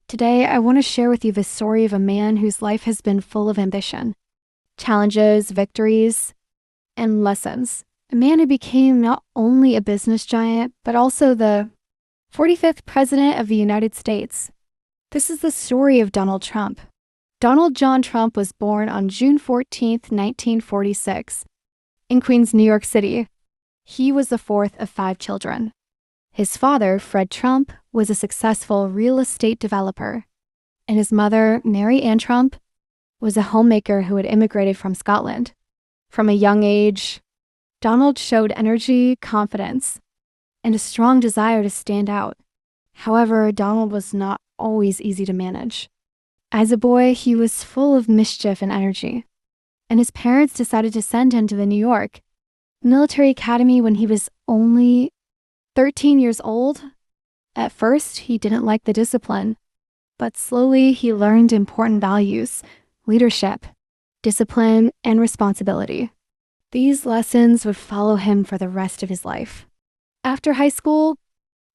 Today, I want to share with you the story of a man whose life has been full of ambition, challenges, victories, and lessons. A man who became not only a business giant, but also the 45th President of the United States. This is the story of Donald Trump. Donald John Trump was born on June 14th, 1946, in Queens, New York City. He was the fourth of 5 children. His father, Fred Trump, was a successful real estate developer, and his mother, Mary Ann Trump, was a homemaker who had immigrated from Scotland. From a young age, Donald showed energy, confidence, and a strong desire to stand out. However, Donald was not always easy to manage. As a boy, he was full of mischief and energy, and his parents decided to send him to the New York Military Academy when he was only 13 years old. At first, he didn't like the discipline, but slowly he learned important values, leadership, discipline, and responsibility. These lessons would follow him for the rest of his life. After high school,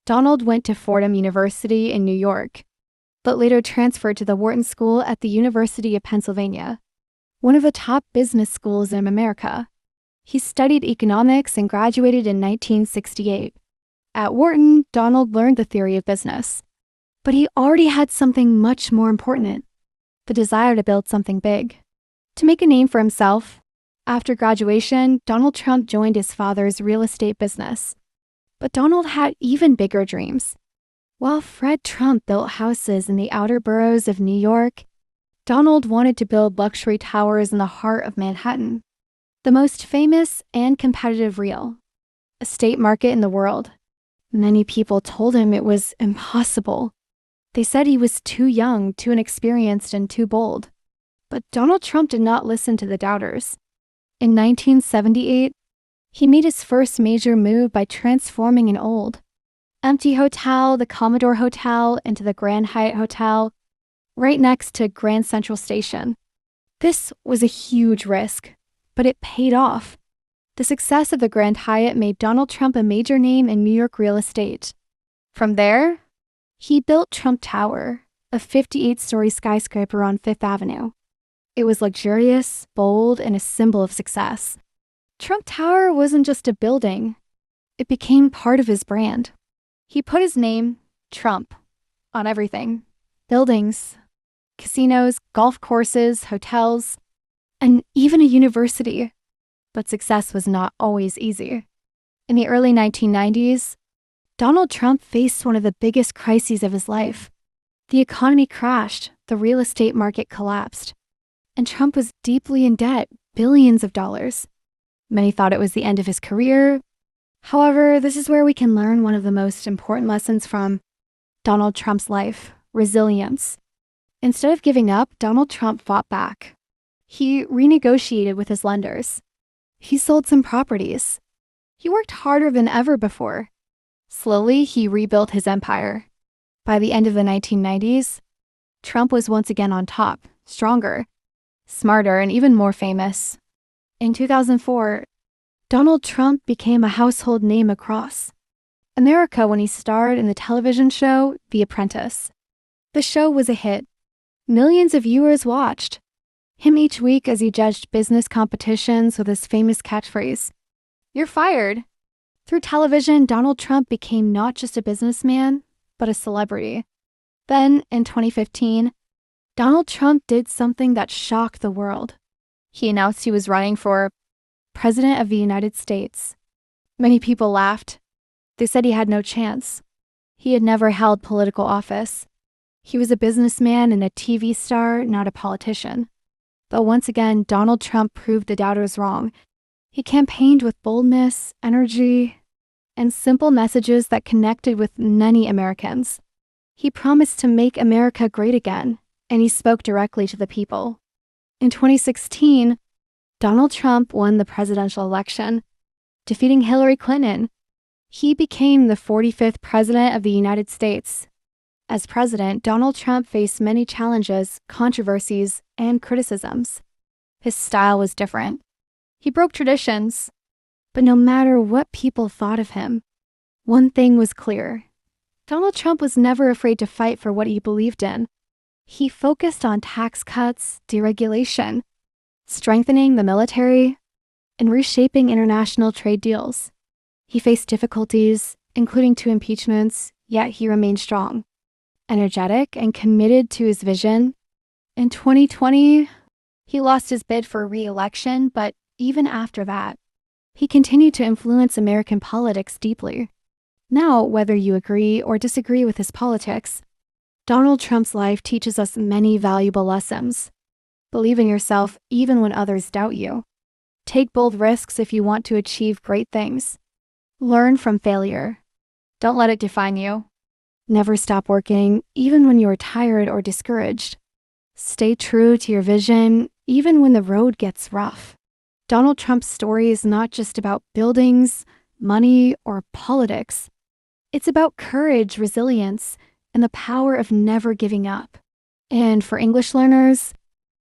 Donald went to Fordham University in New York, but later transferred to the Wharton School at the University of Pennsylvania, one of the top business schools in America. He studied economics and graduated in 1968. At Wharton, Donald learned the theory of business, but he already had something much more important: the desire to build something big. To make a name for himself, after graduation, Donald Trump joined his father's real estate business. But Donald had even bigger dreams. While Fred Trump built houses in the outer boroughs of New York, Donald wanted to build luxury towers in the heart of Manhattan, the most famous and competitive real estate market in the world. Many people told him it was impossible. They said he was too young, too inexperienced, and too bold. But Donald Trump did not listen to the doubters. In 1978, he made his first major move by transforming an old, empty hotel, the Commodore Hotel, into the Grand Hyatt Hotel, right next to Grand Central Station. This was a huge risk, but it paid off. The success of the Grand Hyatt made Donald Trump a major name in New York real estate. From there, he built Trump Tower, a 58-story skyscraper on Fifth Avenue. It was luxurious, bold, and a symbol of success. Trump Tower wasn't just a building. It became part of his brand. He put his name, Trump, on everything: buildings, casinos, golf courses, hotels, and even a university. But success was not always easy. In the early 1990s, Donald Trump faced one of the biggest crises of his life. The economy crashed, the real estate market collapsed, and Trump was deeply in debt, billions of dollars. Many thought it was the end of his career. However, this is where we can learn one of the most important lessons from Donald Trump's life: resilience. Instead of giving up, Donald Trump fought back. He renegotiated with his lenders. He sold some properties. He worked harder than ever before. Slowly, he rebuilt his empire. By the end of the 1990s, Trump was once again on top, stronger, smarter, and even more famous. In 2004, Donald Trump became a household name across America when he starred in the television show The Apprentice. The show was a hit. Millions of viewers watched him each week as he judged business competitions with his famous catchphrase, "You're fired." Through television, Donald Trump became not just a businessman, but a celebrity. Then, in 2015, Donald Trump did something that shocked the world. He announced he was running for President of the United States. Many people laughed. They said he had no chance. He had never held political office. He was a businessman and a TV star, not a politician. But once again, Donald Trump proved the doubters wrong. He campaigned with boldness, energy, and simple messages that connected with many Americans. He promised to make America great again, and he spoke directly to the people. In 2016, Donald Trump won the presidential election, defeating Hillary Clinton. He became the 45th President of the United States. As president, Donald Trump faced many challenges, controversies, and criticisms. His style was different. He broke traditions. But no matter what people thought of him, one thing was clear: Donald Trump was never afraid to fight for what he believed in. He focused on tax cuts, deregulation, strengthening the military, and reshaping international trade deals. He faced difficulties, including 2 impeachments, yet he remained strong, energetic, and committed to his vision. In 2020, he lost his bid for re-election, but even after that, he continued to influence American politics deeply. Now, whether you agree or disagree with his politics, Donald Trump's life teaches us many valuable lessons. Believe in yourself even when others doubt you. Take bold risks if you want to achieve great things. Learn from failure. Don't let it define you. Never stop working, even when you are tired or discouraged. Stay true to your vision, even when the road gets rough. Donald Trump's story is not just about buildings, money, or politics. It's about courage, resilience, and the power of never giving up. And for English learners,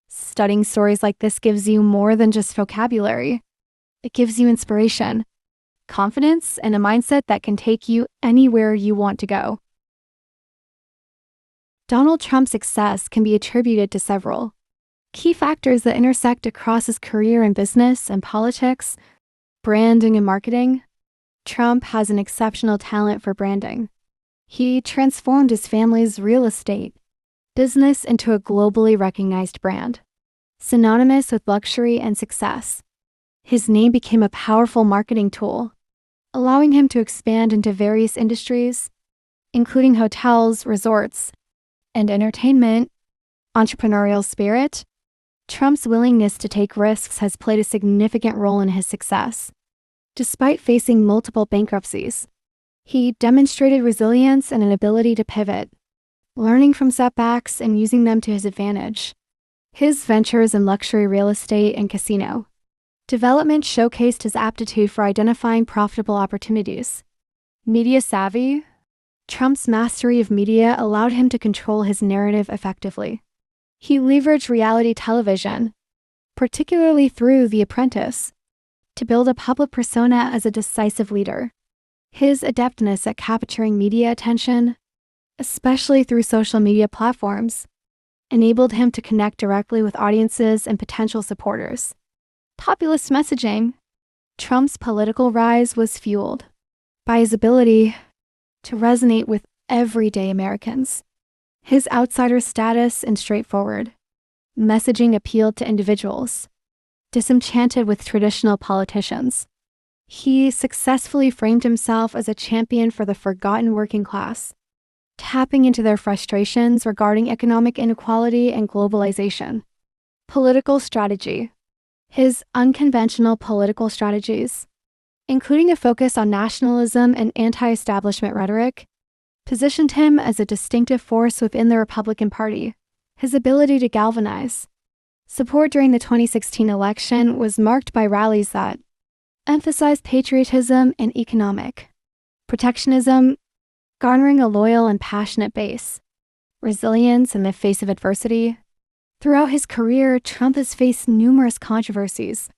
studying stories like this gives you more than just vocabulary. It gives you inspiration, confidence, and a mindset that can take you anywhere you want to go. Donald Trump's success can be attributed to several key factors that intersect across his career in business and politics, branding and marketing. Trump has an exceptional talent for branding. He transformed his family's real estate business into a globally recognized brand, synonymous with luxury and success. His name became a powerful marketing tool, allowing him to expand into various industries, including hotels, resorts, and entertainment. Entrepreneurial spirit. Trump's willingness to take risks has played a significant role in his success. Despite facing multiple bankruptcies, he demonstrated resilience and an ability to pivot, learning from setbacks and using them to his advantage. His ventures in luxury real estate and casino development showcased his aptitude for identifying profitable opportunities. Media savvy. Trump's mastery of media allowed him to control his narrative effectively. He leveraged reality television, particularly through The Apprentice, to build a public persona as a decisive leader. His adeptness at capturing media attention, especially through social media platforms, enabled him to connect directly with audiences and potential supporters. Populist messaging. Trump's political rise was fueled by his ability to resonate with everyday Americans. His outsider status and straightforward messaging appealed to individuals disenchanted with traditional politicians. He successfully framed himself as a champion for the forgotten working class, tapping into their frustrations regarding economic inequality and globalization. Political strategy. His unconventional political strategies, including a focus on nationalism and anti-establishment rhetoric, positioned him as a distinctive force within the Republican Party. His ability to galvanize support during the 2016 election was marked by rallies that emphasized patriotism and economic protectionism, garnering a loyal and passionate base. Resilience in the face of adversity. Throughout his career, Trump has faced numerous controversies,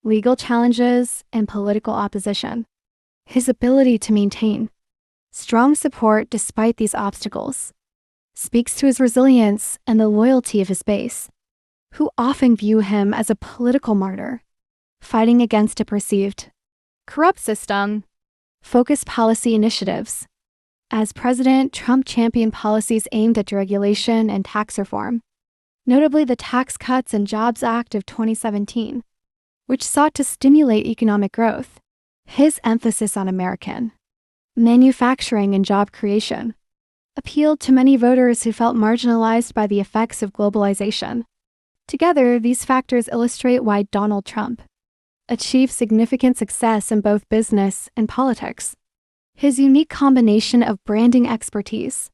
legal challenges, and political opposition. His ability to maintain strong support despite these obstacles speaks to his resilience and the loyalty of his base, who often view him as a political martyr, fighting against a perceived corrupt system. Focused policy initiatives. As president, Trump championed policies aimed at deregulation and tax reform, notably the Tax Cuts and Jobs Act of 2017, which sought to stimulate economic growth. His emphasis on American manufacturing and job creation appealed to many voters who felt marginalized by the effects of globalization. Together, these factors illustrate why Donald Trump achieved significant success in both business and politics. His unique combination of branding expertise,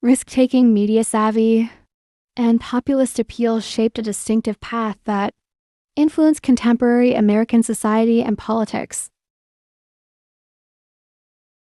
risk-taking media savvy, and populist appeal shaped a distinctive path that influenced contemporary American society and politics.